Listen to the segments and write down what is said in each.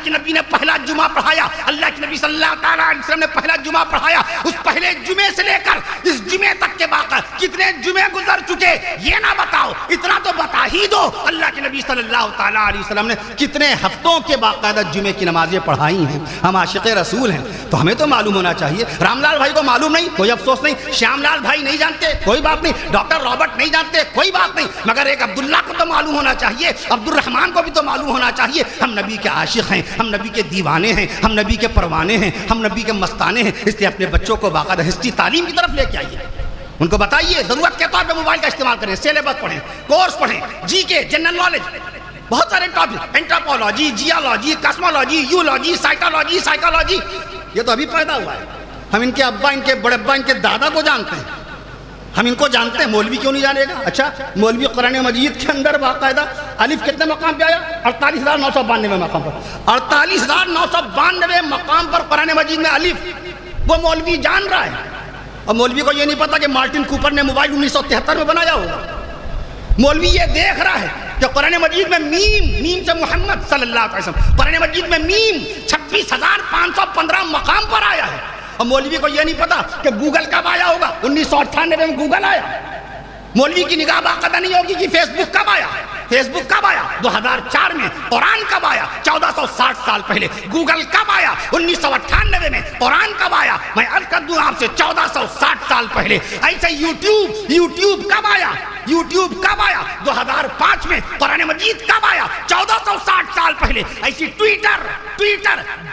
کے نبی نے پہلا جمعہ پڑھایا، اللہ کے نبی صلی اللہ تعالیٰ علیہ وسلم نے پہلا جمعہ پڑھایا، اس پہلے جمعے سے لے کر اس جمعے تک کے باقی کتنے جمعے گزر چکے یہ نہ بتاؤ، اتنا تو بتا ہی دو اللہ کے نبی صلی اللہ تعالیٰ علیہ وسلم نے کتنے ہفتوں کے باقاعدہ جمعے کی نمازیں پڑھائی ہیں۔ ہم عاشق رسول ہیں تو ہمیں تو معلوم ہونا چاہیے۔ رام لال بھائی کو معلوم نہیں، کوئی افسوس نہیں، شیام لال بھائی نہیں جانتے، کوئی بات نہیں، ڈاکٹر رابرٹ نہیں جانتے، کوئی بات نہیں، مگر ایک عبداللہ کو تو معلوم ہونا چاہیے، عبد الرحمان کو بھی تو معلوم ہونا چاہیے۔ ہم نبی کے عاشق ہیں، ہم نبی کے دیوانے ہیں، ہم نبی کے پروانے ہیں، ہم نبی کے مستانے ہیں، اس لیے اپنے بچوں کو باقاعدہ ہسٹری تعلیم کی طرف لے کے آئیے، ان کو بتائیے ضرورت کے طور پہ موبائل کا استعمال کریں، سیلیبس پڑھیں، کورس پڑھیں، جی کے، جنرل نالج، بہت سارے ٹاپک، اینٹروپولوجی، جیولوجی، کاسمولوجی، یولوجی، سائیکالوجی، سائیکالوجی، یہ تو ابھی پیدا ہوا ہے۔ ہم ان کے ابا، ان کے بڑے ابا، ان کے دادا کو جانتے ہیں، ہم ان کو جانتے ہیں، مولوی کیوں نہیں جانے گا؟ اچھا مولوی قرآن مجید کے اندر باقاعدہ الف کتنے مقام پہ آیا؟ 48,992 مقام پر، 48,992 مقام پر قرآن مجید میں الف، وہ مولوی جان رہا ہے، اور مولوی کو یہ نہیں پتا کہ مارٹن کوپر نے موبائل 1973 میں بنایا ہوگا۔ مولوی یہ دیکھ رہا ہے کہ قرآن مجید میں میم سے محمد صلی اللہ علیہ وسلم، قرآن مجید میں میم 26,515 مقام پر آیا ہے، اور مولوی کو یہ نہیں پتا کہ گوگل کب آیا ہوگا، 1998 میں گوگل آیا۔ مولوی کی نگاہ باقاعدہ نہیں ہوگی کہ فیس بک کب آیا، فیس بک کب آیا 2004 میں، قرآن کب آیا 1460 سال پہلے، گوگل کب آیا 1998 میں، قرآن کب آیا میں عرض کر دوں آپ سے 1460 سال پہلے۔ ایسے یوٹیوب کب آیا، یوٹیوب کب آیا 2005 میں، قرآن مجید کب آیا 1460 سال پہلے۔ ایسی ٹویٹر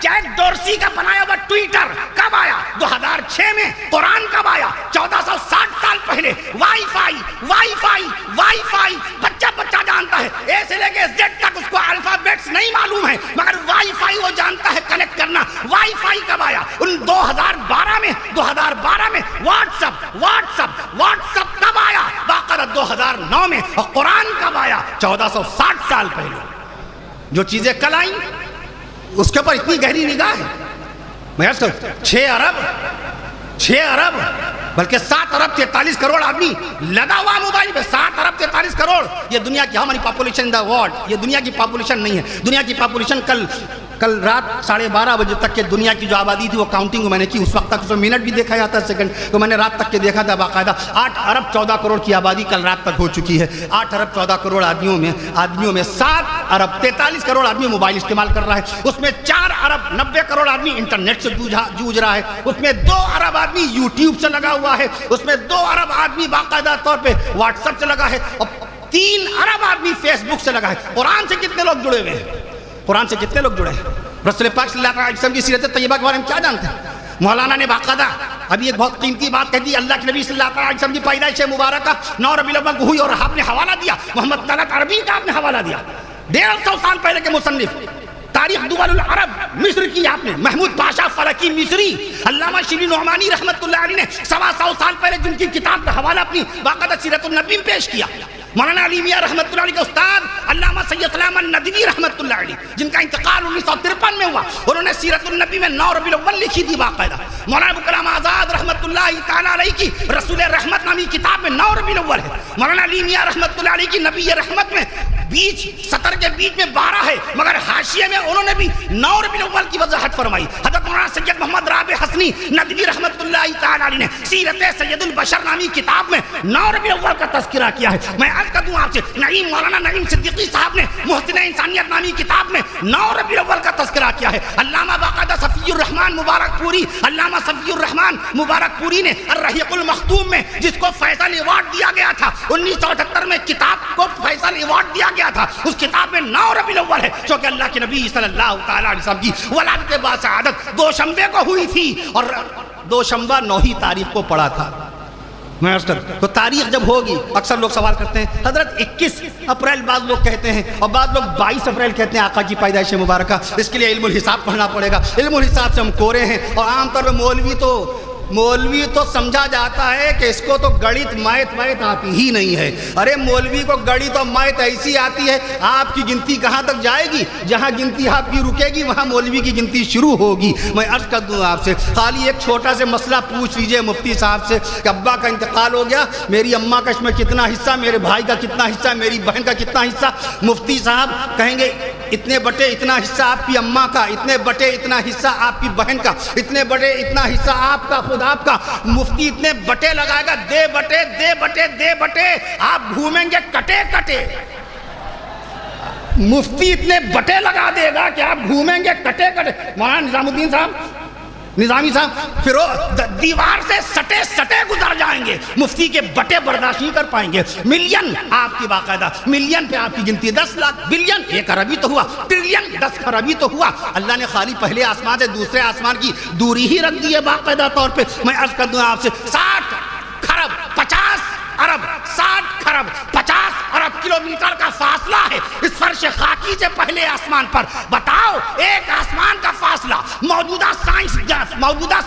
جیک ڈورسی کا بنایا ہوا ٹویٹر کب آیا 2006 میں، قرآن کب آیا 1460 سال پہلے۔ وائی فائی بچہ جانتا ہے، اے سے لے کے زیڈ تک، اس کو الفابیٹس نہیں معلوم ہے، مگر وائی فائی وہ جانتا ہے کنیکٹ کرنا۔ وائی فائی کب آیا 2012 میں، واٹس اپ کب آیا باقاعدہ 2009 میں، اور قرآن کب آیا 1460 سال پہلے۔ جو چیزیں کل آئیں اس کے اوپر اتنی گہری نگاہ ہے۔ میں 6 ارب بلکہ 7 ارب 43 کروڑ آدمی لگا ہوا موبائل پہ، 7 ارب 43 کروڑ، یہ دنیا کی ہماری پاپولیشن ان دا ورلڈ، یہ دنیا کی پاپولیشن نہیں ہے۔ دنیا کی پاپولیشن کل رات 12:30 بجے تک کے دنیا کی جو آبادی تھی وہ کاؤنٹنگ میں نے کی، اس وقت تک اس میں منٹ بھی دیکھا جاتا ہے، سیکنڈ، تو میں نے رات تک کے دیکھا تھا باقاعدہ 8 ارب 14 کروڑ کی آبادی کل رات تک ہو چکی ہے۔ 8 ارب 14 کروڑ آدمیوں میں 7 ارب 43 کروڑ آدمی موبائل استعمال کر رہا ہے، اس میں 4 ارب 90 کروڑ آدمی انٹرنیٹ سے جوجھ رہا ہے، اس میں 2 ارب آدمی یوٹیوب سے لگا ہوا ہے، اس میں 2 ارب آدمی باقاعدہ طور پہ واٹس ایپ سے لگا ہے، اور 3 ارب آدمی فیس بک سے لگا ہے۔ قرآن سے کتنے لوگ جڑے ہوئے ہیں؟ قرآن سے کتنے لوگ جڑے ہیں؟ رسول پاک صلی اللہ علیہ وسلم کی سیرت طیبہ کے بارے میں کیا جانتے ہیں؟ مولانا نے باقاعدہ ابھی ایک بہت قیمتی بات کہہ دی، اللہ کے نبی صلی اللہ علیہ وسلم کی پیدائش مبارکہ 9 ربیع الاول کو ہوئی، اور آپ نے حوالہ دیا محمد طلعت عربی کا، آپ نے حوالہ دیا 150 سال پہلے کے مصنف، تاریخ دول العرب مصر کی آپ نے، محمود پاشا فلکی مصری، علامہ شبلی نعمانی رحمت اللہ علیہ نے 125 سال پہلے جن کی کتاب کا حوالہ اپنی باقاعدہ سیرت النبی میں پیش کیا۔ مولانا علی میاں رحمت اللہ علیہ کے استاد علامہ سید سلام الندوی رحمت اللہ علیہ، جن کا انتقال 1953 میں ہوا، انہوں نے سیرت النبی میں 9 ربیع الاول لکھی تھی باقاعدہ۔ مولانا ابوالکلام آزاد رحمت اللہ تعالیٰ علیہ کی رسول رحمت نامی کتاب میں 9 ربیع الاول ہے۔ مولانا علی میاں رحمت اللہ علیہ کی نبی رحمت میں سطر کے بیچ میں 12 ہے، مگر حاشیے میں انہوں نے بھی 9 ربیع الاول کی وضاحت فرمائی۔ حضرت مولانا سید محمد رابع حسنی ندوی رحمت اللہ تعالیٰ علیہ نے سیرت سید البشر نامی کتاب میں 9 ربیع الاول کا تذکرہ کیا ہے۔ میں عرض کر دوں آپ سے، مولانا نعیم صدیقی صاحب نے محسن انسانیت نامی کتاب میں 9 ربیع الاول کا تذکرہ کیا ہے۔ علامہ باقاعدہ صفی الرحمان مبارک پوری، علامہ صفی الرحمان مبارک پوری نے الرحیق المختوم میں، جس کو فیصل ایوارڈ دیا گیا تھا 1978 میں، کتاب کو فیصل ایوارڈ دیا گیا تھا، اس کتاب میں 9 ربیع الاول ہے، چونکہ اللہ کے نبی صلی اللہ تعالیٰ علیہ وسلم کی ولادت باسعادت دوشنبے کو ہوئی تھی، اور دوشنبہ 9 تاریخ کو پڑا تھا۔ تو تاریخ جب ہوگی، اکثر لوگ سوال کرتے ہیں حضرت 21 اپریل بعض لوگ کہتے ہیں، اور بعض لوگ 22 اپریل کہتے ہیں آقا کی پیدائش مبارکہ، اس کے لیے علم الحساب پڑھنا پڑے گا۔ علم الحساب سے ہم کورے ہیں، اور عام طور پہ مولوی تو سمجھا جاتا ہے کہ اس کو تو گڑت میت آتی ہی نہیں ہے۔ ارے مولوی کو گڑت اور میت ایسی آتی ہے، آپ کی گنتی کہاں تک جائے گی؟ جہاں گنتی آپ کی رکے گی وہاں مولوی کی گنتی شروع ہوگی۔ میں عرض کر دوں آپ سے، خالی ایک چھوٹا سے مسئلہ پوچھ لیجئے مفتی صاحب سے کہ ابا کا انتقال ہو گیا، میری اماں کا اس میں کتنا حصہ، میرے بھائی کا کتنا حصہ، میری بہن کا کتنا حصہ؟ مفتی صاحب کہیں گے اتنے بٹے اتنا حصہ آپ کی اماں کا، اتنے بٹے اتنا حصہ آپ کی بہن کا، اتنے بٹے اتنا حصہ آپ کا، خود آپ کا. مفتی اتنے بٹے لگائے گا، دے بٹے دے بٹے دے بٹے، آپ گھومیں گے کٹے کٹے. مفتی اتنے بٹے لگا دے گا کہ آپ گھومیں گے کٹے کٹے. مولانا نظام الدین صاحب، نظامی صاحب پھر دیوار سے سٹے سٹے گزر جائیں گے، مفتی کے بٹے برداشت نہیں کر پائیں گے. ملین آپ کی باقاعدہ، ملین پہ آپ کی گنتی 10 لاکھ، بلین 1 اربی تو ہوا، ٹریلین 10 خرابی تو ہوا. اللہ نے خالی پہلے آسمان سے دوسرے آسمان کی دوری ہی رکھ دی ہے باقاعدہ طور پہ. میں عرض کر دوں آپ سے 60 خرب 50 ارب 60 خرب 50 ارب کلومیٹر کا فاصلہ ہے اس فرش خاکی سے پہلے آسمان پر. بتاؤ ایک آسمان کا فاصلہ. موجودہ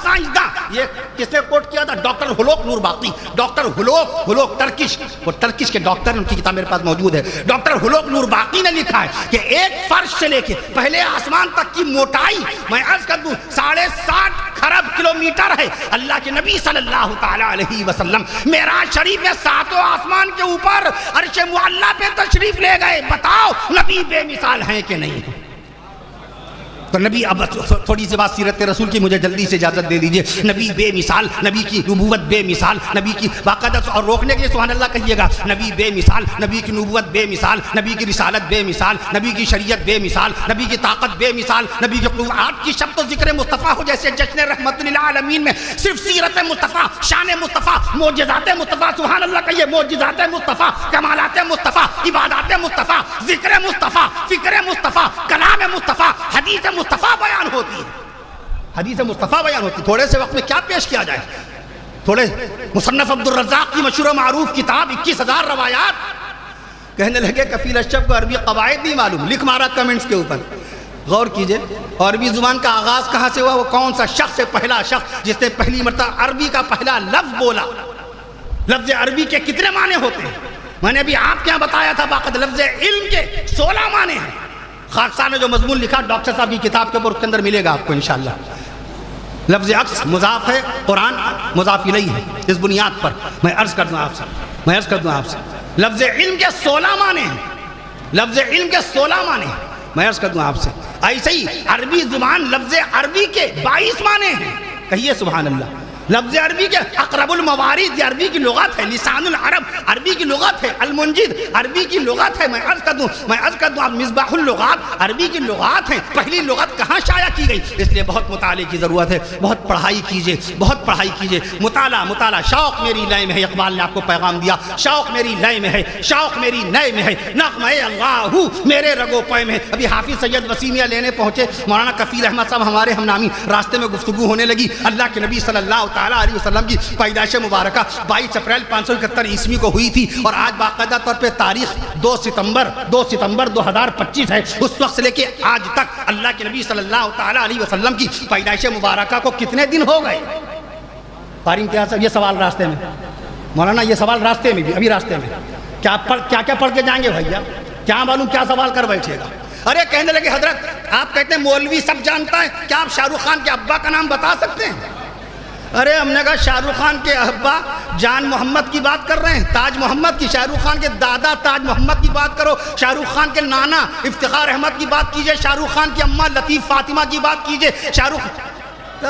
سائنسداں یہ کس نے کوٹ کیا تھا؟ ڈاکٹر ہلوک نور باقی. ڈاکٹر ہلوک ترکش، وہ ترکش کے ڈاکٹر، ان کی کتاب میرے پاس موجود ہے. ڈاکٹر ہلوک نور باقی نے لکھا ہے کہ ایک فرش سے لے کے پہلے آسمان تک کی موٹائی میں عرض کر دوں 60.5 خرب کلومیٹر ہے. اللہ کے نبی صلی اللہ تعالی علیہ وسلم معراج شریف میں 7 آسمان کے اوپر عرش معلیٰ پہ تشریف لے گئے. بتاؤ نبی بے مثال ہیں کہ نہیں؟ تو نبی، اب تھوڑی سی بات سیرت رسول کی مجھے جلدی سے اجازت دے دیجئے. نبی بے مثال، نبی کی نبوت بے مثال، نبی کی باقاعدہ، اور روکنے کے لیے سبحان اللہ کہیے گا. نبی بے مثال، نبی کی نبوت بے مثال، نبی کی رسالت بے مثال، نبی کی شریعت بے مثال، نبی کی طاقت بے مثال، نبی کی قوت. آج کی شب تو ذکر مصطفیٰ ہو جیسے جشن رحمت للعالمین میں صرف سیرت مصطفیٰ، شان مصطفیٰ، معجزات مصطفیٰ، سبحان اللہ کہیے، معجزات مصطفیٰ، کمالات مصطفیٰ، عبادات مصطفیٰ، ذکر مصطفیٰ، فکر مصطفیٰ، کلام مصطفیٰ، حدیث مصطفیٰ بیان ہوتی ہے. حدیث مصطفیٰ بیان ہوتی ہے. تھوڑے سے وقت میں کیا پیش کیا جائے؟ تھوڑے مصنف عبدالرزاق کی مشہور و معروف کتاب 21,000 روایات. کہنے لگے کفیل اشرف کو عربی قواعد نہیں معلوم. لکھ مارا کمنٹس کے اوپر، غور کیجئے. اور عربی زبان کا آغاز کہاں سے ہوا؟ وہ کون سا شخص ہے پہلا شخص جس نے پہلی مرتبہ عربی کا پہلا لفظ بولا؟ لفظ عربی کے کتنے معنی ہوتے ہیں؟ میں نے ابھی آپ کیا بتایا تھا، باقاعدہ لفظ علم کے 16 معنی ہیں. خاکسار نے جو مضمون لکھا ڈاکٹر صاحب کی کتاب کے اوپر، اس کے اندر ملے گا آپ کو انشاءاللہ. لفظ عکس مضاف ہے، قرآن مضاف الیہ ہے. اس بنیاد پر میں عرض کر دوں آپ سے لفظ علم کے 16 معنی ہیں. لفظ علم کے 16 معنی ہیں. میں عرض کر دوں آپ سے ایسے ہی عربی زبان لفظ عربی کے 22 معنی ہیں. کہیے سبحان اللہ. لفظ عربی کے اقرب الموارد، یہ عربی کی لغت ہے. لسان العرب عربی کی لغت ہے. المنجد عربی کی لغت ہے. میں عرض کر دوں آپ مصباح اللغات عربی کی لغات ہیں. پہلی لغت کہاں شائع کی گئی؟ اس لیے بہت مطالعے کی ضرورت ہے. بہت پڑھائی کیجیے. مطالعہ شوق میری لئے میں ہے. اقبال نے آپ کو پیغام دیا، شوق میری لئے میں ہے، شوق میری نئے میں ہے، نغمہ اللہ میرے رگو پے میں. ابھی حافظ سید وسیمیہ لینے پہنچے مولانا کفیل احمد صاحب ہمارے ہم نامی. راستے میں گفتگو ہونے لگی. اللہ کے نبی صلی اللہ تعالیٰ علیہ وسلم کی پیدائش مبارکہ 22 اپریل 571 عیسوی کو ہوئی تھی، اور آج باقاعدہ طور پہ تاریخ 2 ستمبر 2025 ہے. اس وقت سے لے کے آج تک اللہ کے نبی صلی اللہ تعالیٰ علیہ وسلم کی پیدائش مبارکہ کو کتنے دن ہو گئے؟ قاری امتیاز صاحب، یہ سوال راستے میں مولانا، یہ سوال راستے میں بھی، ابھی راستے میں کیا پڑھ کے جائیں گے بھیا؟ کیا معلوم کیا سوال کر بیٹھے گا. ارے کہنے لگے حضرت آپ کہتے ہیں مولوی سب جانتا ہے، کیا آپ شاہ رخ خان کے ابا کا نام بتا سکتے ہیں؟ ارے ہم نے کہا شاہ رخ خان کے ابا جان محمد کی بات کر رہے ہیں، تاج محمد کی. شاہ رخ خان کے دادا تاج محمد کی بات کرو. شاہ رخ خان کے نانا افتخار احمد کی بات کیجئے. شاہ رخ خان کی اماں لطیف فاطمہ کی بات کیجئے. شاہ رخ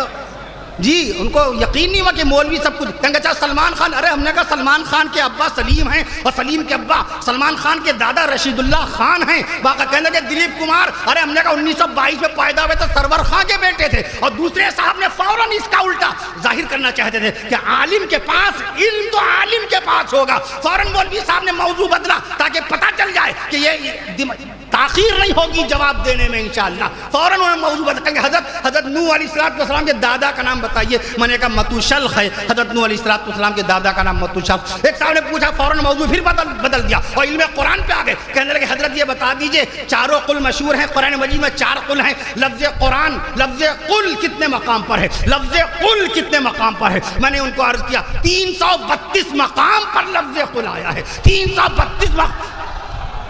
جی ان کو یقین نہیں ہوا کہ مولوی سب کچھ کہیں گے. اچھا سلمان خان، ارے ہم نے کہا سلمان خان کے ابا سلیم ہیں، اور سلیم کے ابا سلمان خان کے دادا رشید اللہ خان ہیں. باقی کہنے لگے دلیپ کمار، ارے ہم نے کہا 1922 میں پیدا ہوئے تو سرور خان کے بیٹے تھے. اور دوسرے صاحب نے فوراً اس کا الٹا ظاہر کرنا چاہتے تھے کہ عالم کے پاس علم تو عالم کے پاس ہوگا. فوراً مولوی صاحب نے موضوع بدلا تاکہ پتہ چل جائے کہ یہ تاخیر نہیں ہوگی جواب دینے میں انشاءاللہ. فوراً انہوں نے موضوع بدلا کہ حضرت نوح علیہ السلام کے دادا کا نام بتائیے. میں نے کہا متوشلخ ہے. حضرت نوح علیہ السلام کے دادا کا نام متوشلخ. ایک صاحب نے پوچھا، فوراً موضوع پھر بدل دیا اور علم قرآن پہ آ گئے. کہنے لگے حضرت یہ بتا دیجئے چاروں قل مشہور ہیں قرآن مجید میں، 4 قل ہیں. لفظ قرآن لفظ قل کتنے مقام پر ہے؟ لفظ قل کتنے مقام پر ہے؟ میں نے ان کو عرض کیا 332 مقام پر لفظ قل آیا ہے. 332 مقام.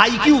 IQ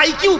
IQ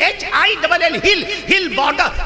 HILL,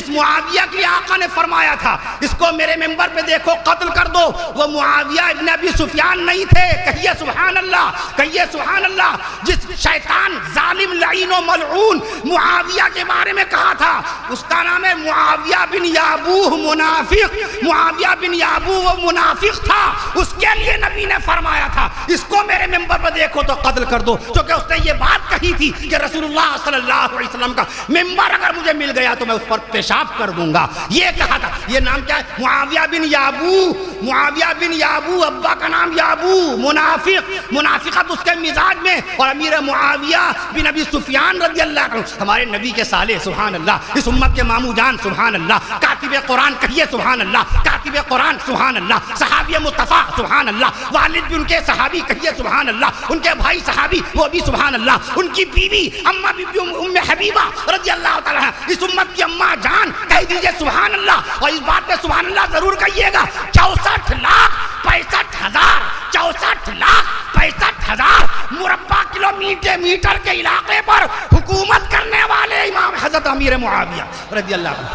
جس معاویہ کے لیے آقا نے فرمایا تھا اس کو میرے ممبر پہ دیکھو قتل کر دو، وہ معاویہ ابن ابی سفیان نہیں تھے، کہیے سبحان اللہ، کہیے سبحان اللہ۔ جس شیطان ظالم لعین و ملعون معاویہ کے بارے میں کہا تھا اس کا نام ہے معاویہ بن یابوہ منافق، معاویہ بن یابوہ وہ منافق تھا، اس کے لیے نبی نے فرمایا تھا اس کو میرے ممبر پر دیکھو تو قتل کر دو، کیونکہ اس نے یہ بات کہی تھی کہ رسول اللہ صلی اللہ علیہ وسلم کا ممبر اگر مجھے مل گیا تو میں اس پر پیشاب کر دوں گا، یہ کہا تھا۔ یہ نام کیا ہے؟ معاویہ بن یابوہ، معاویہ بن یابوہ، ابا کا نام یابوہ، منافق، منافقت اس کے مزاج میں، اور امیر معاویہ بن ابی سفیان رضی اللہ عنہ ہمارے نبی کے صالح، سبحان اللہ، اس امت کے مامو جان، سبحان اللہ، کاتب قرآن، کہیے سبحان اللہ، کاتب قرآن، سبحان اللہ، صحابی مصطفیٰ، سبحان اللہ، والد بھی ان کے صحابی، کہیے سبحان اللہ، ان کے بھائی صحابی وہ بھی سبحان اللہ، ان کی بیوی اماں بی بی ام حبیبہ رضی اللہ تعالیٰ عنہ اس امت کی اماں جان، کہہ دیجئے سبحان اللہ، اور اس بات پہ سبحان اللہ ضرور کہیے گا 64,65,000 مربع کلومیٹر کے علاقے پر حکومت کرنے والے امام حضرت امیر معاویہ رضی اللہ عنہ۔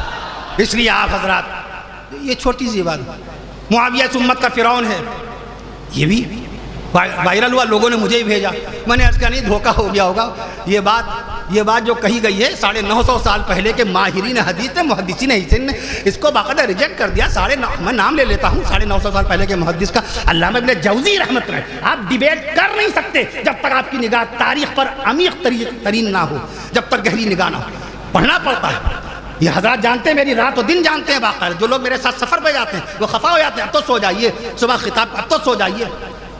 اس لیے آپ حضرات یہ چھوٹی سی بات، معاویہ اس امت کا فرعون ہے، یہ بھی وائرل ہوا، لوگوں نے مجھے ہی بھیجا، میں نے عرض کیا نہیں دھوکہ ہو گیا ہوگا، یہ بات جو کہی گئی ہے 950 سال پہلے کے ماہرین حدیث نے، محدثین حسین نے اس کو باقاعدہ ریجیکٹ کر دیا۔ میں نام لے لیتا ہوں 950 سال پہلے کے محدث کا، علامہ ابن جوزی رحمت اللہ۔ آپ ڈیبیٹ کر نہیں سکتے جب تک آپ کی نگاہ تاریخ پر عمیق ترین نہ ہو، جب تک گہری نگاہ نہ ہو، پڑھنا پڑتا ہے۔ یہ حضرات جانتے ہیں، میری رات و دن جانتے ہیں باقاعدہ، جو لوگ میرے ساتھ سفر پہ جاتے ہیں وہ خفا ہو جاتے ہیں، اب تو سو جائیے، صبح خطاب اب تو سو جائیے۔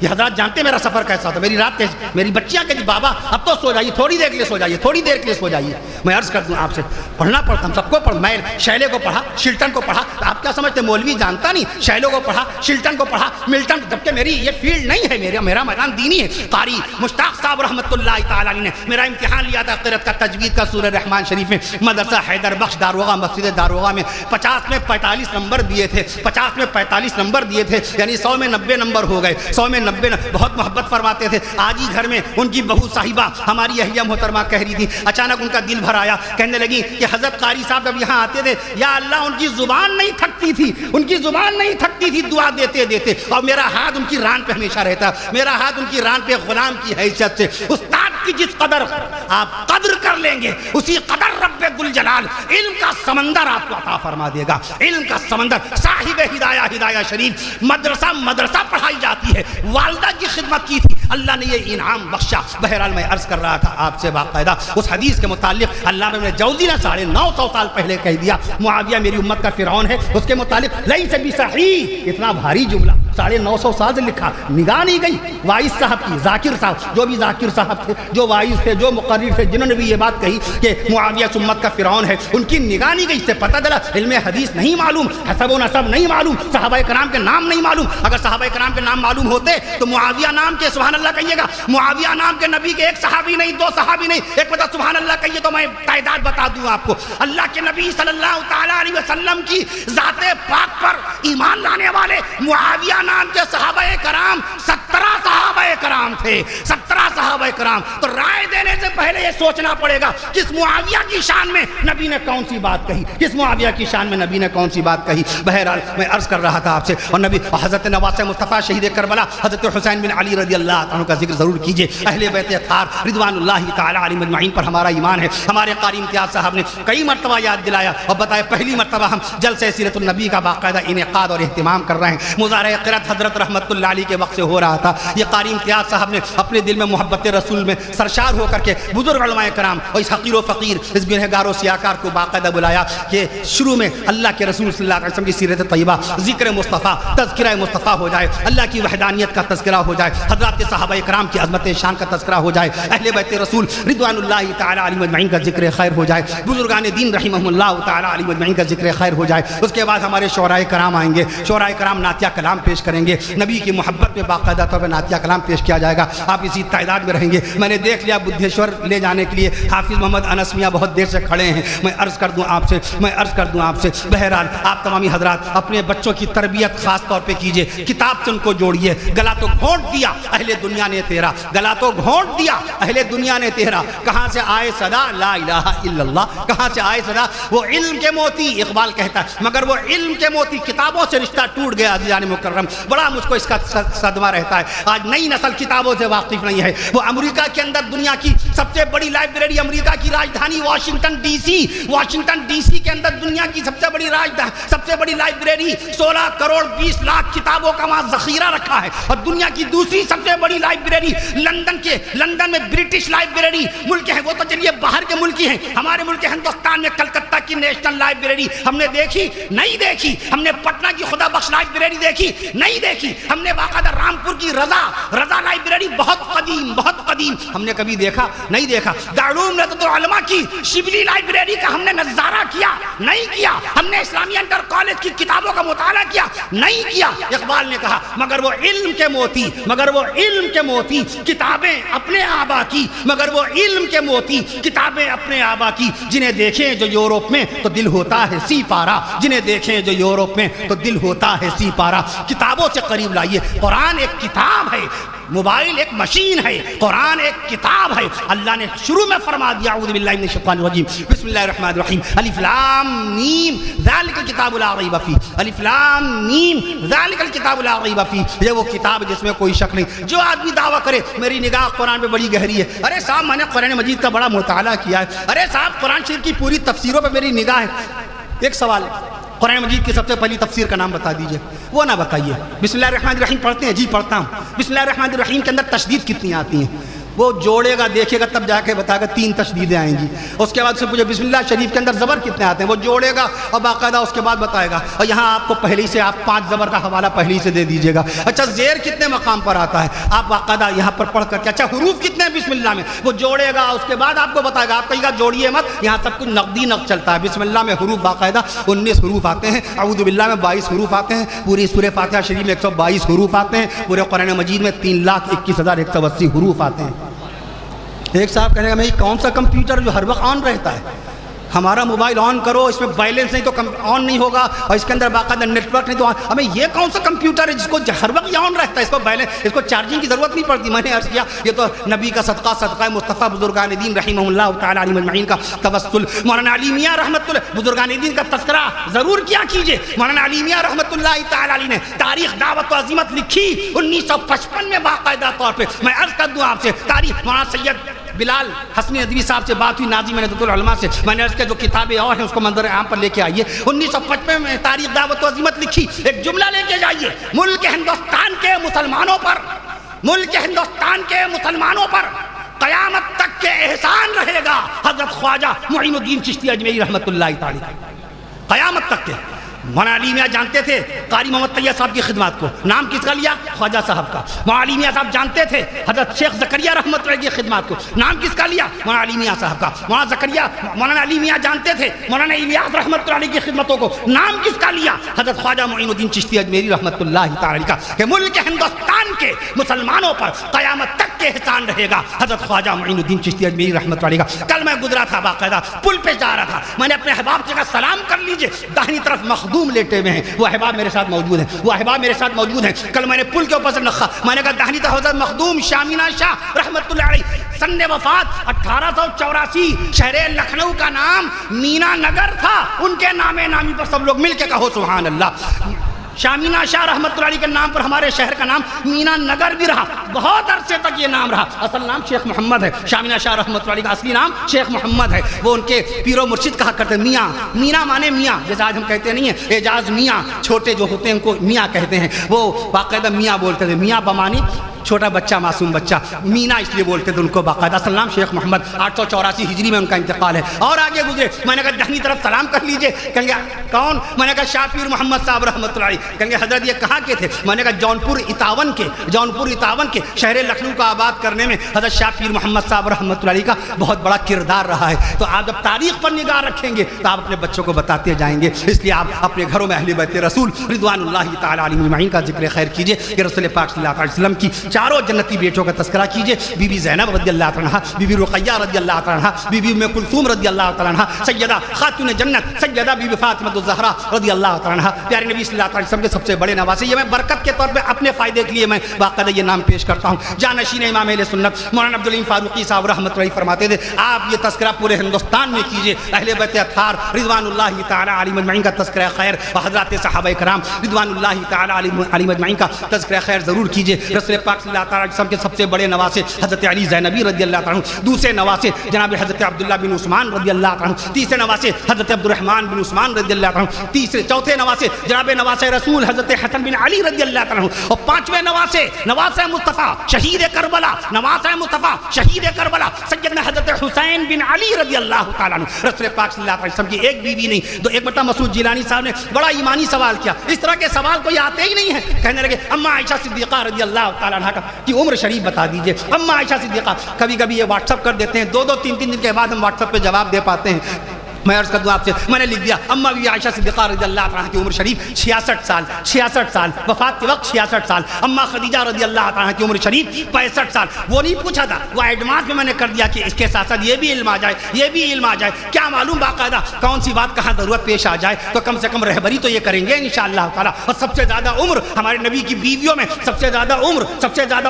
یہ حضرات جانتے ہیں میرا سفر کیسا تھا، میری رات کیسی، میری بچیاں کہتی بابا اب تو سو جائیے، تھوڑی دیر کے لیے سو جائیے، تھوڑی دیر کے لیے سو جائیے۔ میں عرض کر دوں آپ سے، پڑھنا پڑتا، ہم سب کو پڑھ، میں شیلے کو پڑھا، شلٹن کو پڑھا، آپ کیا سمجھتے ہیں مولوی جانتا نہیں، شیلوں کو پڑھا، شلٹن کو پڑھا، ملٹن، جبکہ میری یہ فیلڈ نہیں ہے، میرا میدان دینی ہے۔ قاری مشتاق صاحب رحمۃ اللہ تعالیٰ علیہ نے میرا امتحان لیا تھا قرأت کا، تجوید کا، سورہ رحمان شریف میں، مدرسہ حیدر بخش داروغہ، مسجد داروغہ میں 50 میں 45 نمبر دیے تھے، 50 میں 45 نمبر دیے تھے، یعنی 100 میں 90 نمبر ہو گئے، 100 میں 90، بہت محبت فرماتے تھے۔ آج ہی گھر میں ان کی بہو صاحبہ ہماری اہلیہ محترمہ کہہ رہی تھی، اچانک ان کا دل بھر آیا، کہنے لگی کہ حضرت قاری صاحب جب یہاں آتے تھے یا اللہ ان کی زبان نہیں تھکتی تھی، ان کی زبان نہیں تھکتی تھی دعا دیتے دیتے، اور میرا ہاتھ ان کی ران پہ ہمیشہ رہتا، میرا ہاتھ ان کی ران پہ غلام کی حیثیت سے۔ استاد کی جس قدر آپ قدر کر لیں گے اسی قدر رب ذوالجلال علم کا سمندر آپ کو عطا فرما دے گا، علم کا سمندر۔ صاحب ہدایہ شریف مدرسہ پڑھائی جاتی ہے، والدہ کی خدمت کی تھی، اللہ نے یہ انعام بخشا۔ بہرحال میں عرض کر رہا تھا آپ سے باقاعدہ اس حدیث کے متعلق علامہ ابن جوزی نے 950 سال پہلے کہہ دیا معاویہ میری امت کا فرعون ہے، اس کے متعلق لیس بصحیح، اتنا بھاری جملہ 950 سال سے لکھا، نگاہ نہیں گئی وائس صاحب کی، ذاکر صاحب، جو بھی ذاکر صاحب تھے، جو وائس تھے، جو مقرر تھے، جنہوں نے بھی یہ بات کہی کہ معاویہ امت کا فرعون ہے، ان کی نگاہ نہیں گئی، اس سے پتہ چلا علم حدیث نہیں معلوم، حسب و نسب نہیں معلوم، صحابہ کرام کے نام نہیں معلوم۔ اگر صحابہ کرام کے نام معلوم ہوتے تو معاویہ نام کے، سبحان اللہ کہیے گا، معاویہ نام کے نبی کے ایک صحابی نہیں، دو صحابی نہیں، ایک مطلب سبحان اللہ کہیے تو میں تعداد بتا دوں آپ کو۔ اللہ کے نبی صلی اللہ تعالیٰ علیہ وسلم کی ذات پاک پر ایمان لانے والے معاویہ نام کے صحابہ کرام 17 صحابہ کرام تھے، 17 صحابہ کرام۔ تو رائے دینے سے پہلے یہ سوچنا پڑے گا کس معاویہ کی شان میں نبی نے کون سی بات کہی، کس معاویہ کی شان میں نبی نے کون سی بات کہی۔ بہرحال میں عرض کر رہا تھا آپ سے، اور نبی حضرت نواس مصطفیٰ شہید کربلا حضرت حسین بن علی رضی اللہ عنہ کا ذکر ضرور کیجئے۔ اہل بیت اطہار رضوان اللہ تعالی علیہم اجمعین پر ہمارا ایمان ہے۔ ہمارے قاری امتیاز صاحب نے کئی مرتبہ یاد دلایا اور بتایا، پہلی مرتبہ ہم جلسہ سیرت النبی کا باقاعدہ انعقاد اور اہتمام کر رہے ہیں، مظاہرہ قرأت حضرت رحمت اللہ علیہ کے وقت سے ہو رہا تھا۔ یہ قاری امتیاز صاحب نے اپنے دل میں محبت رسول میں سرشار ہو کر کے بزرگ علماء کرام اور اس حقیر و فقیر، اس گنہگار و سیاکار کو باقاعدہ بلایا کہ شروع میں اللہ کے رسول صلی اللہ علیہ وسلم کی سیرت طیبہ، ذکر مصطفیٰ، تذکرہ مصطفیٰ ہو جائے، اللہ کی وحدانیت کا تذکرہ ہو جائے، حضرات صحابہ کرام کی عظمت شان کا تذکرہ ہو جائے، اہل بیت رسول رضوان اللہ تعالی علیہم اجمعین کا ذکر خیر ہو جائے، بزرگان دین رحمہم اللہ تعالی علیہم اجمعین کا ذکر خیر ہو جائے۔ اس کے بعد ہمارے شعراء کرام آئیں گے، شعراء کرام نعتیہ کلام پیش کریں گے، نبی کی محبت میں باقاعدہ طور پہ نعتیہ کلام پیش کیا جائے گا، آپ اسی تعداد میں رہیں گے۔ میں نے دیکھ لیا بدھیشور لے جانے کے لیے حافظ محمد انس میاں بہت دیر سے کھڑے ہیں، میں عرض کر دوں آپ سے بہرحال آپ تمامی حضرات اپنے بچوں کی تربیت خاص طور پہ کیجئے، کتاب سے ان کو جوڑیے۔ گلا تو گھونٹ دیا اہل دنیا نے تیرا، گلا تو گھونٹ دیا اہل دنیا نے تیرا، کہاں سے آئے صدا لا الہ الا اللہ، کہاں سے آئے صدا؟ وہ علم کے موتی، اقبال کہتا ہے، مگر وہ علم کے موتی کتابوں سے رشتہ ٹوٹ گیا عزیزان مکرم، بڑا مجھ کو اس کا صدمہ رہتا ہے۔ آج نئی نسل کتابوں سے واقف نہیں ہے۔ وہ امریکہ کے اندر دنیا کی سب سے بڑی لائبریری، امریکہ کی راجدھانی واشنگٹن ڈی سی کے اندر دنیا کی سب سے بڑی لائبریری، 16 کروڑ 20 لاکھ کتابوں کا وہاں ذخیرہ رکھا ہے۔ اور دنیا کی دوسری سب سے بڑی لائبریری لندن میں برٹش لائبریری ملک ہے، وہ تو چلیے باہر کے ملکی ہیں، ہمارے ملک ہندوستان میں کلکتہ کی نیشنل لائبریری ہم نے دیکھی نہیں دیکھی، ہم نے پٹنہ کی خدا بخش لائبریری دیکھی نہیں دیکھی، ہم نے باقاعدہ رامپور کی رضا لائبریری بہت قدیم ہم نے کبھی دیکھا نہیں دیکھا، دارالعلوم ندوۃ العلماء کی شبلی لائبریری کا ہم نے نظارہ کیا نہیں کیا، ہم نے اسلامیہ انٹر کالج کی کتابوں کا مطالعہ کیا نہیں کیا۔ اقبال نے کہا مگر وہ علم کے موتی کتابیں اپنے آبا کی، مگر وہ علم کے موتی کتابیں اپنے آبا کی، جنہیں دیکھیں جو یورپ میں تو دل ہوتا ہے سی پارا، جنہیں دیکھیں جو یورپ میں تو دل ہوتا ہے سی پارا۔ کتابوں سے قریب لائیے، قرآن ایک کتاب ہے، موبائل ایک مشین ہے، قرآن ایک کتاب ہے۔ اللہ نے شروع میں فرما دیا اعوذ باللہ من الشیطان الرجیم بسم اللہ الرحمن الرحیم الف لام میم ذالک الکتاب لا ریب فیہ، الف لام میم ذالک الکتاب لا ریب فیہ، یہ وہ کتاب جس میں کوئی شک نہیں۔ جو آدمی دعویٰ کرے میری نگاہ قرآن پہ بڑی گہری ہے، ارے صاحب میں نے قرآن مجید کا بڑا مطالعہ کیا ہے، ارے صاحب قرآن شریف کی پوری تفسیروں پہ میری نگاہ ہے۔ ایک سوال ہے، قرآن مجید کی سب سے پہلی تفسیر کا نام بتا دیجئے، وہ نہ بتائیے۔ بسم اللہ الرحمن الرحیم پڑھتے ہیں؟ جی پڑھتا ہوں۔ بسم اللہ الرحمن الرحیم کے اندر تشدید کتنی آتی ہیں؟ وہ جوڑے گا دیکھے گا تب جا کے بتائے گا 3 تشدیدیں آئیں گی۔ اس کے بعد سے پوچھے بسم اللہ شریف کے اندر زبر کتنے آتے ہیں؟ وہ جوڑے گا اور باقاعدہ اس کے بعد بتائے گا، اور یہاں آپ کو پہلے سے آپ 5 زبر کا حوالہ پہلے سے دے دیجیے گا۔ اچھا زیر کتنے مقام پر آتا ہے؟ آپ باقاعدہ یہاں پر پڑھ کر کے، اچھا حروف کتنے ہیں بسم اللہ میں؟ وہ جوڑے گا اس کے بعد آپ کو بتائے گا، آپ کہیے گا جوڑیے مت، یہاں سب کچھ نقدی نقد چلتا ہے۔ بسم اللہ میں حروف باقاعدہ 19 حروف آتے ہیں، اعوذ باللہ میں 22 حروف آتے ہیں، پوری سورہ فاتحہ شریف میں 122 حروف آتے ہیں، پورے قرآن مجید میں 3,21,180 حروف آتے ہیں۔ ایک صاحب کہنے گا میں یہ کون سا کمپیوٹر جو ہر وقت آن رہتا ہے؟ ہمارا موبائل آن کرو، اس میں بیلنس نہیں تو آن نہیں ہوگا، اور اس کے اندر باقاعدہ نیٹ ورک نہیں تو ہمیں یہ کون سا کمپیوٹر ہے جس کو ہر وقت آن رہتا ہے، اس کو بیلنس، اس کو چارجنگ کی ضرورت نہیں پڑتی۔ میں نے عرض کیا یہ تو نبی کا صدقہ مصطفیٰ بزرگان دین رحمہ اللہ تعالیٰ علیہ مجمعین کا توسل۔ مولانا علی میاں رحمۃ اللہ بزرگان دین کا تذکرہ ضرور کیا کیجئے۔ مولانا علی میاں رحمۃ اللہ تعالیٰ علیہ نے تاریخ دعوت و عظیمت لکھی 1955 میں باقاعدہ طور پہ۔ میں عرض کر دوں آپ سے، تاریخ مولانا سید بلال حسنی ندوی صاحب سے بات ہوئی، ناظم ندوۃ العلماء سے، میں نے عرض کیا جو کتابیں اور ہیں اس کو منظر عام پر لے کے آئیے۔ 1955 میں تاریخ دعوت و عظیمت لکھی، ایک جملہ لے کے جائیے، ملک ہندوستان کے مسلمانوں پر قیامت تک کے احسان رہے گا حضرت خواجہ معین الدین چشتی اجمیری رحمۃ اللہ تعالی، قیامت تک کے۔ مولانا علی میاں جانتے تھے قاری محمد طیب صاحب کی خدمات کو، نام کس کا لیا؟ خواجہ صاحب کا۔ مولانا علی میاں صاحب جانتے تھے حضرت شیخ زکریا رحمۃ اللہ کی خدمات کو، نام کس کا لیا؟ مولانا علی میاں صاحب کا۔ مولانا علی میاں جانتے تھے مولانا الیاس رحمۃ اللہ کی خدمتوں کو، نام کس کا لیا؟ حضرت خواجہ معین الدین چشتی اجمیری رحمۃ اللہ تعالی کا، کہ ملک ہندوستان کے مسلمانوں پر قیامت تک کے احسان رہے گا حضرت خواجہ معین الدین چشتی اجمیری رحمۃ اللہ کا۔ کل میں گزرا تھا باقاعدہ پل پہ جا رہا تھا، میں نے اپنے احباب سے کہا سلام کر لیجئے، داہنی طرف مخدوم لیٹے ہوئے ہیں، وہ احباب میرے ساتھ موجود ہیں، کل میں نے پل کے اوپر سے نخا، میں نے کہا داہنی طرف حضرت مخدوم شامینہ شاہ رحمۃ اللہ علیہ، سن وفات 1884، شہر لکھنؤ کا نام مینا نگر تھا، ان کے نامی پر سب لوگ مل کے کہو سبحان اللہ۔ شامینہ شاہ رحمۃ اللہ علیہ کے نام پر ہمارے شہر کا نام مینا نگر بھی رہا، بہت عرصے تک یہ نام رہا۔ اصل نام شیخ محمد ہے، شامینہ شاہ رحمۃ اللہ علیہ کا اصلی نام شیخ محمد ہے، وہ ان کے پیر و مرشد کہا کرتے میاں، مینا مانے میاں، جیسے آج ہم کہتے نہیں ہیں اعجاز میاں، چھوٹے جو ہوتے ہیں ان کو میاں کہتے ہیں، وہ باقاعدہ میاں بولتے تھے، میاں بمانی چھوٹا بچہ معصوم بچہ مینا اس لیے بولتے تھے ان کو باقاعدہ. اصل نام شیخ محمد, 884 ہجری میں ان کا انتقال ہے. اور آگے گزرے, میں نے کہا دہنی طرف سلام کر لیجئے. کہیں گے کون؟ میں نے کہا شاہ پیر محمد صاحب رحمۃ اللہ علیہ. کہیں گے حضرت یہ کہاں کے تھے؟ میں نے کہا جونپور اتاون کے شہر لکھنؤ کو آباد کرنے میں حضرت شاہ پیر محمد صاحب رحمۃ اللہ علیہ کا بہت بڑا کردار رہا ہے. تو آپ جب تاریخ پر نگاہ رکھیں گے تو آپ اپنے بچوں کو بتاتے جائیں گے. اس لیے آپ اپنے گھروں میں اہل بیت رسول رضوان اللہ تعالی علیہم اجمعین کا ذکر خیر کیجئے کہ رسول پاک صلی اللہ علیہ وسلم کی چاروں جنتی بیٹوں کا تذکرہ کیجئے. بی بی زینب رضی اللہ تعالی عنہا, بی بی رقیہ رضی اللہ تعالی عنہا, بی بی ام کلثوم رضی اللہ تعالی عنہا, سیدہ خاتون جنت سیدہ بی بی فاطمہ الزہرا رضی اللہ تعالی عنہا, پیارے نبی صلی اللہ علیہ وسلم کے سب سے بڑے نواسے. یہ میں برکت کے طور پہ اپنے فائدے کے لیے میں باقاعدہ یہ نام پیش کرتا ہوں. جانشین امام اہل سنت مولانا عبدالعلیم فاروقی صاحب رحمۃ اللہ فرماتے تھے آپ یہ تذکرہ پورے ہندوستان میں کیجئے. اہل بیت اطہار رضوان اللہ تعالی علیہم اجمعین کا تذکرہ خیر و حضرات صحابہ کرام رضوان اللہ تعالی علیہم اجمعین کا تذکرہ خیر ضرور کیجئے. رسول پاک صلی اللہ علیہ وسلم کے سب سے بڑے نواسے حضرت علی زینبی رضی اللہ تعالی عنہ, دوسرے نواسے جناب حضرت عبداللہ بن عثمان رضی اللہ تعالی عنہ, تیسرے نواسے حضرت عبد الرحمن بن عثمان رضی اللہ تعالی عنہ, چوتھے نواسے جناب نواسے رسول حضرت حسن بن علی رضی اللہ تعالی عنہ, اور پانچویں نواسے مصطفیٰ شہید کربلا, نواسے مصطفیٰ شہید کربلا سیدنا حضرت حسین بن علی رضی اللہ تعالی عنہ. رسول پاک صلی اللہ علیہ وسلم کی ایک بیوی نہیں تو ایک مرتبہ مسعود جیلانی صاحب نے بڑا ایمانی سوال کیا. اس طرح کے سوال کوئی آتے ہی نہیں ہیں. کہنے لگے اما عائشہ صدیقہ رضی اللہ تعالی عنہ کی عمر شریف بتا دیجئے. اما عائشہ صدیقہ, کبھی کبھی یہ واٹس ایپ کر دیتے ہیں, 2-3 دن کے بعد ہم واٹس ایپ پہ جواب دے پاتے ہیں. میں عرض کر دوں آپ سے, میں نے لکھ دیا اما بی عائشہ صدیقہ رضی اللہ عنہ کی عمر شریف 66 سال, وفات کے وقت 66 سال. اما خدیجہ رضی اللہ عنہ کی عمر شریف 65 سال. وہ نہیں پوچھا تھا, وہ ایڈوانس میں نے کر دیا کہ اس کے ساتھ ساتھ یہ بھی علم آ جائے, کیا معلوم باقاعدہ کون سی بات کہاں ضرورت پیش آ جائے, تو کم سے کم رہبری تو یہ کریں گے انشاءاللہ تعالی. اور سب سے زیادہ عمر ہمارے نبی کی بیویوں میں, سب سے زیادہ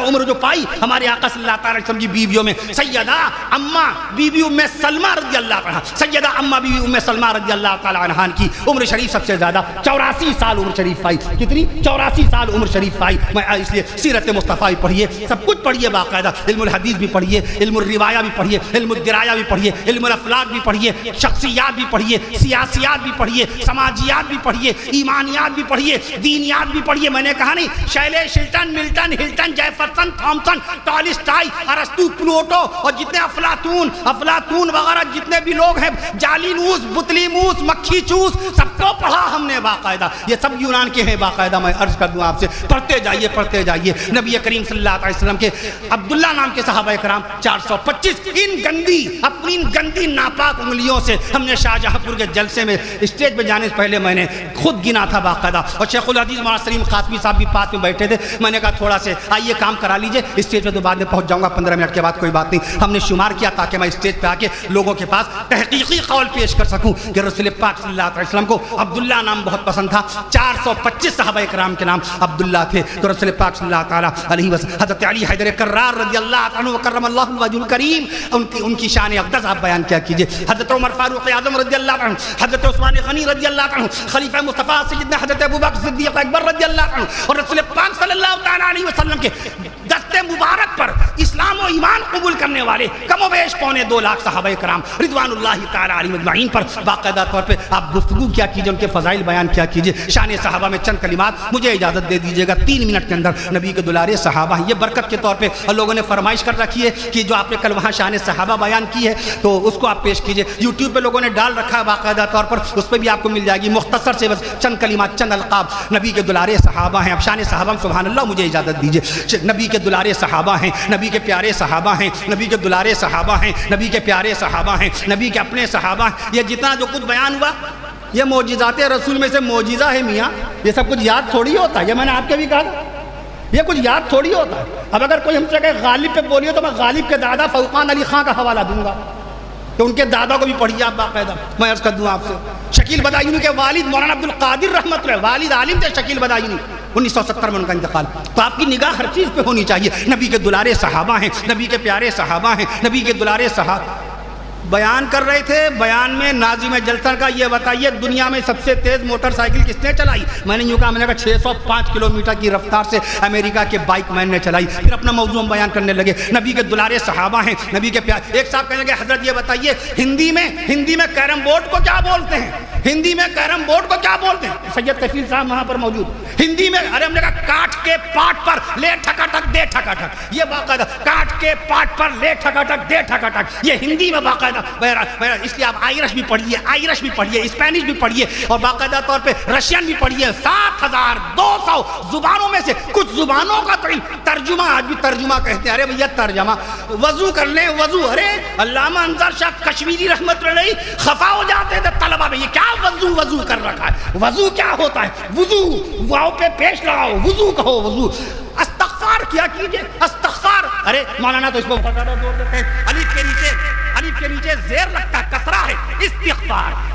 عمر جو پائی ہمارے آقا صلی اللہ علیہ وسلم کی بیویوں میں سیدہ اما بی بی ام سلمہ رضی اللہ عنہ, سیدہ اما بی ام سلمہ رضی اللہ تعالی عنہا کی عمر شریف سب سے زیادہ 84 سال عمر شریف پائی. کتنی؟ 84 سال عمر شریف پائی. میں اس لیے سیرت مصطفیٰ بھی پڑھیے, سب کچھ پڑھیے باقاعدہ, علم الحدیث بھی پڑھیے, علم الروایہ بھی پڑھیے, علم الدرایا بھی پڑھیے, علم الافلاک بھی پڑھیے, شخصیات بھی پڑھیے, سیاسیات بھی پڑھیے, سماجیات بھی پڑھیے, ایمانیات بھی پڑھیے, دینیات بھی پڑھیے. میں نے کہا نہیں Shelley Shelton Milton Hilton Jefferson Thomson Tolstoy ارسطو پلوٹو اور جتنے افلاطون وغیرہ جتنے بھی لوگ ہیں, جالینوس بطلی موس مکھی چوس, سب کو پڑھا ہم نے باقاعدہ. یہ سب یونان کے ہیں باقاعدہ. میں عرض کر دوں آپ سے, پڑھتے جائیے. نبی کریم صلی اللہ علیہ وسلم کے عبداللہ نام کے صحابہ کرام 425 اپنی گندی ناپاک انگلیوں سے ہم نے شاہجہاں پور کے جلسے میں اسٹیج پہ جانے سے پہلے میں نے خود گنا تھا باقاعدہ. اور شیخ الحدیث مولانا سلیم خاتمی صاحب بھی پاس میں بیٹھے تھے. میں نے کہا تھوڑا سے آئیے کام کرا لیجئے, اسٹیج پہ تو بعد میں پہنچ جاؤں گا 15 منٹ کے بعد, کوئی بات نہیں. ہم نے شمار کیا تاکہ میں اسٹیج پہ آ کے لوگوں کے پاس تحقیقی قول پیش کر سکوں کہ رسول پاک صلی اللہ علیہ وسلم کو عبداللہ نام بہت پسند تھا. 425 صحابہ کرام کے نام عبداللہ تھے. تو رسول پاک صلی اللہ تعالیٰ علیہ وسلم حضرت علی حیدر کرار رضی اللہ عنہ وکرم اللہ وجہ الکریم, ان کی شان اقدس آپ بیان کیا کیجئے. حضرت عمر فاروق اعظم رضی اللہ عنہ, حضرت عثمان غنی رضی اللہ عنہ, خلیفہ مصطفیٰ سیدنا حضرت ابوبکر صدیق اکبر رضی اللہ عنہ, اور رسول پاک صلی اللہ تعالیٰ علیہ وسلم کے دست مبارک پر اسلام و ایمان قبول کرنے والے کم و بیش 2.25 لاکھ صحابہ کرام رضوان اللہ تعالیٰ علیہ مجمعین پر باقاعدہ طور پہ آپ گفتگو کیا کیجئے, ان کے فضائل بیان کیا کیجئے. شان صحابہ میں چند کلمات مجھے اجازت دے دیجئے گا 3 منٹ کے اندر. نبی کے دلارے صحابہ یہ برکت کے طور پہ لوگوں نے فرمائش کر رکھی ہے کہ جو آپ نے کل وہاں شان صحابہ بیان کی ہے تو اس کو آپ پیش کیجئے. یوٹیوب پہ لوگوں نے ڈال رکھا ہے باقاعدہ طور پر, اس پہ بھی آپ کو مل جائے گی. مختصر سے بس چند کلمات, چند القاب نبی کے دلارے صحابہ ہیں. اب شان صحابہ سبحان اللہ مجھے اجازت دیجئے. نبی کے دلارے صحابہ ہیں, نبی کے پیارے صحابہ ہیں, نبی کے دلارے صحابہ ہیں, نبی کے پیارے صحابہ ہیں, نبی کے اپنے صحابہ ہیں. یہ جتنا جو کچھ بیان ہوا یہ معجزات رسول میں سے معجزہ ہے میاں. یہ سب کچھ یاد تھوڑی ہوتا ہے, یہ میں نے آپ کے بھی کہا تھا, یہ کچھ یاد تھوڑی ہوتا ہے. اب اگر کوئی ہم سے کہے غالب پہ بولیے تو میں غالب کے دادا فوقان علی خان کا حوالہ دوں گا کہ ان کے دادا کو بھی پڑھیے آپ باقاعدہ. میں عرض کر دوں آپ سے, شکیل بدایونی کے والد مولانا عبد القادر رحمۃ اللہ, والد عالم تھے شکیل بدایونی, 1970 میں ان کا انتقال. تو آپ کی نگاہ ہر چیز پہ ہونی چاہیے. نبی کے دلارے صحابہ ہیں, نبی کے پیارے صحابہ ہیں, نبی کے دلارے صحابہ. بیان کر رہے تھے, بیان میں ناظم جلسہ کا یہ بتائیے دنیا میں سب سے تیز موٹر سائیکل کس نے چلائی؟ میں نے یوں کہا, میں نے کہا 605 کلومیٹر کی رفتار سے امریکہ کے بائک مین نے چلائی. پھر اپنا موضوع ہم بیان کرنے لگے. نبی کے دلارے صحابہ ہیں, نبی کے پیار. ایک صاحب کہنے لگے حضرت یہ بتائیے ہندی میں کیرم بورڈ کو کیا بولتے ہیں؟ ہندی میں کیرم بورڈ کو کیا بولتے ہیں؟ سید کفیل صاحب وہاں پر موجود. ہندی میں ارے ہم نے کہا کاٹ کے پاٹ پر لے ٹھکا ٹھک دے ٹھکا ٹھک. یہ باقاعدہ کاٹ کے پاٹ پر لے ٹھکا ٹھک دے ٹھکا ٹھک یہ ہندی میں باقاعدہ. اس لیے آپ آئرش بھی پڑھیے, اسپینش بھی پڑھیے, اور باقاعدہ طور پہ رشین بھی پڑھیے. 7200 زبانوں میں سے کچھ زبانوں کا ترجمہ, آج بھی ترجمہ کہتے ہیں. ارے بھیا ترجمہ, وضو کر لیں وضو. ارے علامہ انصر شاہ کشمیری رحمت اللہ علیہ خفا ہو جاتے تھے طلبہ میں, یہ کیا وضو کر رکھا ہے, وضو کیا ہوتا ہے؟ وضو واو پہ پیش لگاؤ, وضو کہو وضو. استغفار کیا کیجئے, استغفار. ارے مولانا تو اس کو زور دیتے ہیں, الف کے نیچے زیر لگتا ہے, کسرہ ہے.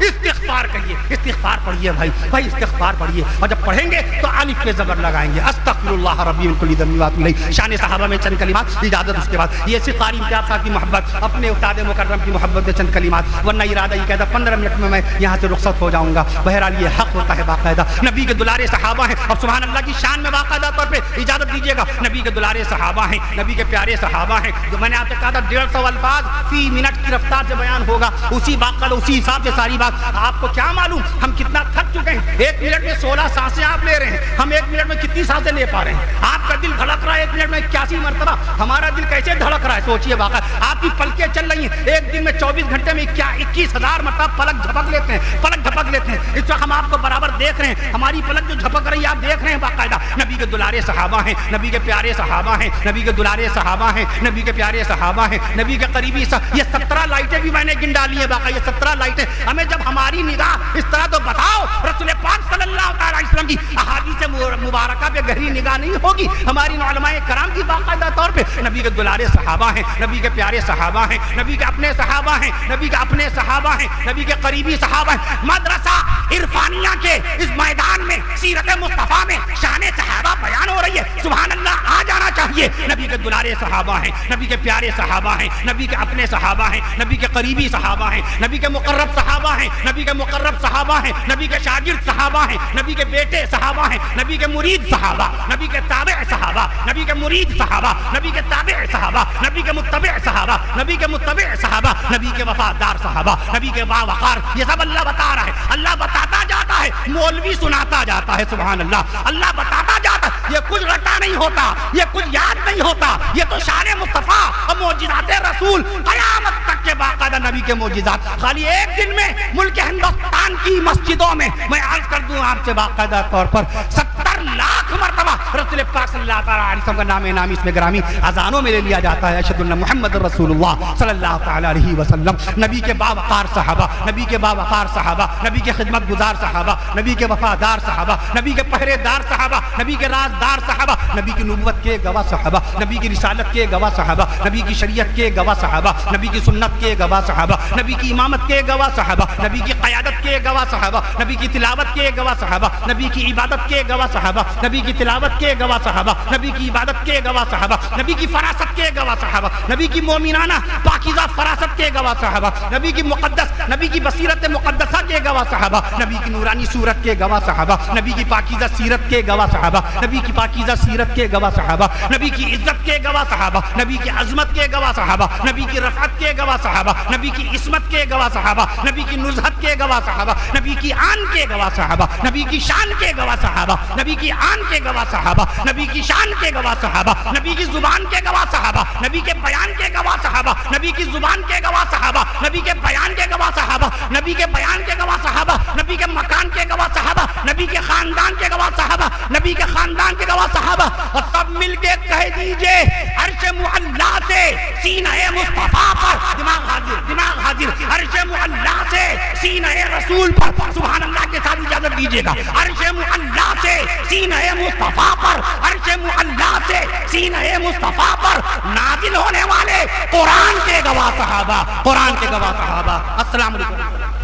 استغفار کہیے, استغفار پڑھیے بھائی استغفار پڑھیے. اور جب پڑھیں گے تو الف پہ زبر لگائیں گے, استغفر اللہ ربی من کل ذنب واتوب الیہ. شان صحابہ میں چند کلمات, اجازت اس کے بعد یہ صرف قاری امتیاز صاحب کی محبت, اپنے استاد مکرم کی محبت میں چند کلمات, ورنہ ارادہ یہ کہتا 15 منٹ میں یہاں سے رخصت ہو جاؤں گا. بہرحال یہ حق ہوتا ہے باقاعدہ, نبی کے دلارے صحابہ ہیں, اور سبحان اللہ کی شان میں باقاعدہ طور پہ اجازت دیجیے گا, نبی کے دلارے صحابہ ہیں, نبی کے پیارے صحابہ ہیں. جو میں نے آپ سے کہا تھا 150 الفاظ فی منٹ کی رفتار سے بیان ہوگا, اسی باقاعدہ اسی حساب سے ساری بات. آپ کو کیا معلوم ہم کتنا تھک چکے ہیں. 1 منٹ میں 16 سانسیں آپ لے رہے ہیں, ہم 1 منٹ میں کتنی سانسیں لے پا رہے ہیں؟ آپ کا دل دھڑک رہا ہے 1 منٹ میں 81 مرتبہ, ہمارا دل کیسے دھڑک رہا ہے سوچئے. واقعہ آپ کی پلکیں چل رہی ہیں, ایک دن میں 24 گھنٹے میں 21,000 مرتبہ پلک جھپک لیتے ہیں. اس وقت ہم آپ کو برابر دیکھ رہے ہیں, ہماری پلک جو جھپک رہی ہے آپ دیکھ رہے ہیں باقاعدہ. نبی کے دلارے صحابہ ہیں, نبی کے پیارے صحابہ ہیں, نبی کے دلارے صحابہ ہیں, نبی کے پیارے صحابہ ہیں, نبی کے قریبی. یہ 17 لائٹیں بھی میں نے گن ڈالی ہیں باقاعدہ, یہ 17 لائٹیں. ہمیں جب ہماری نگاہ اس طرح, تو بتاؤ رسول پاک صلی اللہ علیہ وسلم کی احادیث مبارکہ پہ گہری نگاہ نہیں ہوگی ہماری علماء کرام کی باقاعدہ طور پہ؟ نبی کے دلارے صحابہ ہیں, نبی کے پیارے صحابہ ہیں, نبی کے اپنے صحابہ ہیں, نبی کے اپنے صحابہ ہیں, نبی کے قریبی صحابہ ہیں. مدرسہ عرفانیہ کے اس میدان میں سیرت مصطفیٰ میں شان صحابہ بیان ہو رہی ہے. سبحان اللہ, آ جانا چاہیے. نبی کے دلارے صحابہ ہیں, نبی کے پیارے صحابہ ہیں, نبی کے اپنے صحابہ ہیں, نبی کے قریبی صحابہ ہیں, نبی کے مقرب صحابہ ہیں, نبی کے مقرب صحابہ ہیں, نبی کے شاگرد صحابہ ہیں, نبی کے بیٹے صحابہ ہیں, نبی کے مرید صحابہ, نبی کے تابع صحابہ, نبی کے مرید صحابہ, نبی کے تابع صحابہ, نبی کے متبع صحابہ, نبی کے متبع صحابہ, نبی کے وفادار صحابہ, نبی کے باوقار. یہ سب اللہ بتا رہا ہے, اللہ بتاتا جاتا ہے, مولوی سناتا جاتا ہے. سبحان اللہ, اللہ بتاتا جاتا ہے. یہ کچھ رٹا نہیں ہوتا, یہ کچھ یاد نہیں ہوتا, یہ تو شان مصطفیٰ اور معجزات رسول قیامت تک کے باقاعدہ نبی کے معجزات. خالی ایک دن میں ملک ہندوستان کی مسجدوں میں میں عرض کر دوں آپ سے باقاعدہ طور پر 70 لاکھ مرتبہ رسول پاک صلی اللہ علیہ وسلم کا نام نامی اس میں گرامی اذانوں میں لے لیا جاتا ہے. اشہد ان محمد رسول اللہ صلی اللہ علیہ وسلم. نبی کے باوقار صحابہ, نبی کے باوقار صحابہ, نبی کے خدمت گزار صحابہ, نبی کے وفادار صحابہ, نبی کے پہرے دار صحابہ, نبی کے رازدار صحابہ, نبی کی نبوت کے گواہ صحابہ, نبی کی رسالت کے گواہ صحابہ, نبی کی شریعت کے گواہ صحابہ, نبی کی سنت کے گواہ صحابہ, نبی کی امامت کے گواہ صحابہ, نبی کی قیادت کے گواہ صحابہ, نبی کی تلاوت کے گواہ صحابہ, نبی کی عبادت کے گواہ صحابہ, نبی کی تلاوت کے گواہ صحابہ, نبی کی عبادت کے گواہ صحابہ, نبی کی فراست کے گواہ صحابہ, نبی کی مومنانہ پاکیزہ فراست کے گواہ صحابہ, نبی کی مقدس, نبی کی بصیرت مقدسہ کے گواہ صحابہ, نبی کی نورانی صورت کے گواہ صحابہ, نبی کی پاکیزہ سیرت کے گواہ صحابہ, نبی کی پاکیزہ سیرت کے گواہ صحابہ, نبی کی عزت کے گواہ صحابہ, نبی کی عظمت کے گواہ صحابہ, نبی کی رفعت کے گواہ صحابہ, نبی کی عصمت کے گواہ صحابہ, نبی کی نزہت کے گواہ صحابہ, نبی کی آن کے گواہ صحابہ, نبی کی شان کے گواہ صحابہ, نبی کی آن کے گواہ صحابہ, نبی کی شان کے گواہ صحابہ, نبی کی زبان کے گواہ صحابہ, نبی کے بیان کے گواہ صحابہ, نبی کی زبان کے گواہ صحابہ, نبی کے بیان کے گواہ صحابہ, نبی کے بیان کے گواہ صحابہ, نبی کے مکان کے گواہ صحابہ, نبی کے خاندان کے گواہ صحابہ, نبی کے خاندان کے گواہ صحابہ. اور سب مل کے کہہ دیجئے عرش معلا سے سینہ مصطفیٰ پر, دماغ حاضر, عرش معلا سے سینہ رسول پر. سبحان اللہ کے ساتھ اجازت دیجیے گا, عرش معلا سے سینہ مصطفیٰ پر, عرش معلا سے سینہ مصطفیٰ پر نازل ہونے والے قرآن کے گواہ صحابہ, قرآن کے گواہ صحابہ. السلام علیکم.